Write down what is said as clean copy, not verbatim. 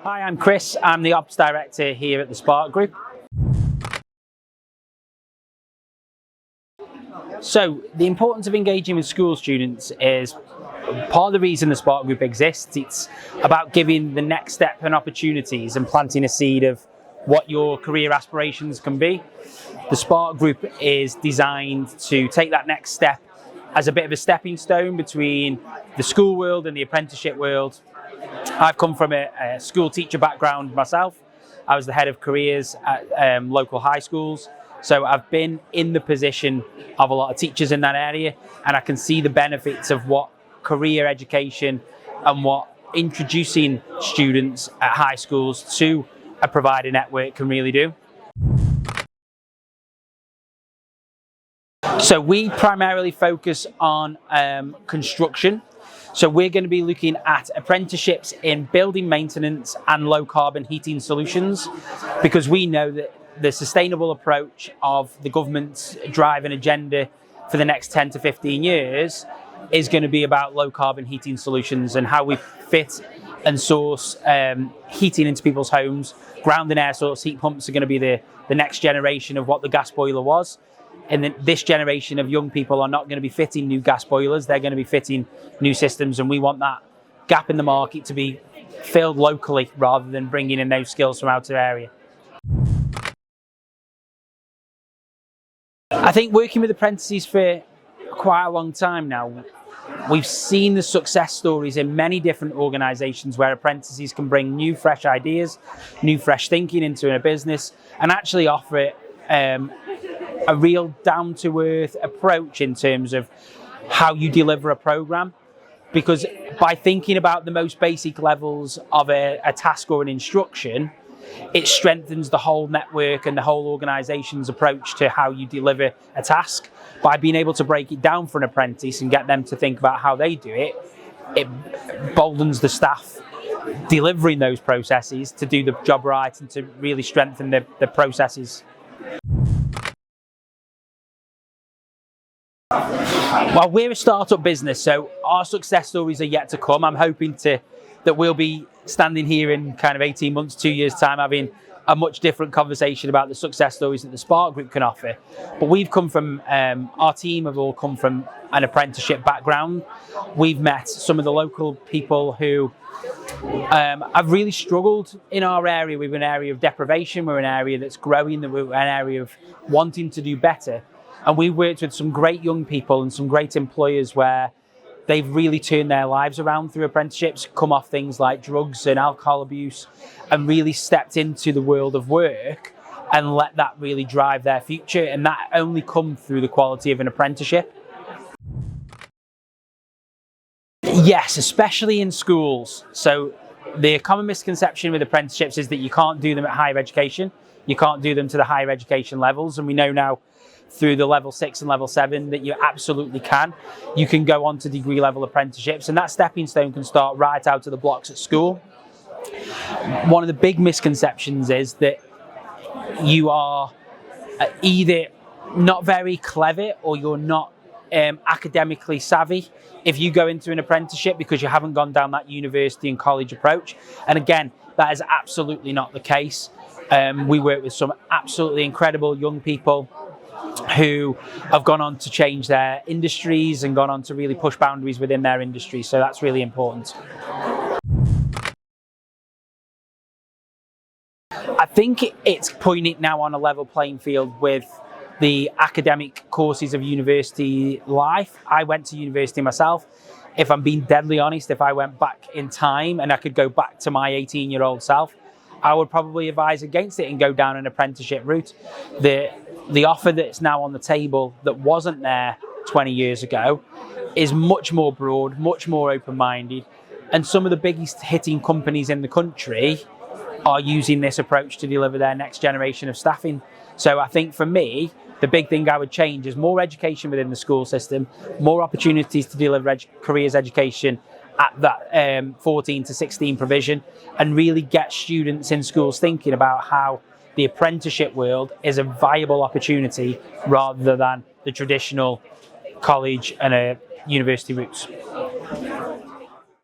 Hi, I'm Chris. I'm the Ops Director here at the Spark Group. So, the importance of engaging with school students is part of the reason the Spark Group exists. It's about giving the next step and opportunities and planting a seed of what your career aspirations can be. The Spark Group is designed to take that next step as a bit of a stepping stone between the school world and the apprenticeship world. I've come from a school teacher background myself. I was the head of careers at local high schools. So I've been in the position of a lot of teachers in that area, and I can see the benefits of what career education and what introducing students at high schools to a provider network can really do. So we primarily focus on construction. So we're going to be looking at apprenticeships in building maintenance and low carbon heating solutions, because we know that the sustainable approach of the government's drive and agenda for the next 10 to 15 years is going to be about low carbon heating solutions and how we fit and source heating into people's homes. Ground and air source heat pumps are going to be the next generation of what the gas boiler was. And this generation of young people are not going to be fitting new gas boilers, they're going to be fitting new systems, and we want that gap in the market to be filled locally rather than bringing in those skills from outer area. I think working with apprentices for quite a long time now, we've seen the success stories in many different organisations where apprentices can bring new fresh ideas, new fresh thinking into a business and actually offer it a real down-to-earth approach in terms of how you deliver a programme. Because by thinking about the most basic levels of a task or an instruction, it strengthens the whole network and the whole organisation's approach to how you deliver a task. By being able to break it down for an apprentice and get them to think about how they do it, it boldens the staff delivering those processes to do the job right and to really strengthen the processes. Well, we're a startup business, so our success stories are yet to come. I'm hoping that we'll be standing here in kind of 18 months, 2 years' time, having a much different conversation about the success stories that the Spark Group can offer. But we've come from, our team have all come from an apprenticeship background. We've met some of the local people who have really struggled in our area. We're an area of deprivation, we're an area that's growing, we're an area of wanting to do better. And we've worked with some great young people and some great employers where they've really turned their lives around through apprenticeships, come off things like drugs and alcohol abuse, and really stepped into the world of work and let that really drive their future. And that only comes through the quality of an apprenticeship. Yes, especially in schools. So the common misconception with apprenticeships is that you can't do them at higher education. You can't do them to the higher education levels. And we know now through the level 6 and level 7 that you absolutely can. You can go on to degree level apprenticeships, and that stepping stone can start right out of the blocks at school. One of the big misconceptions is that you are either not very clever or you're not academically savvy if you go into an apprenticeship because you haven't gone down that university and college approach. And again, that is absolutely not the case. We work with some absolutely incredible young people who have gone on to change their industries and gone on to really push boundaries within their industry. So that's really important. I think it's putting it now on a level playing field with the academic courses of university life. I went to university myself. If I'm being deadly honest, if I went back in time and I could go back to my 18-year-old self, I would probably advise against it and go down an apprenticeship route. The offer that's now on the table that wasn't there 20 years ago is much more broad, much more open-minded, and some of the biggest hitting companies in the country are using this approach to deliver their next generation of staffing. So I think for me, the big thing I would change is more education within the school system, more opportunities to deliver careers education at that 14 to 16 provision, and really get students in schools thinking about how the apprenticeship world is a viable opportunity rather than the traditional college and university routes.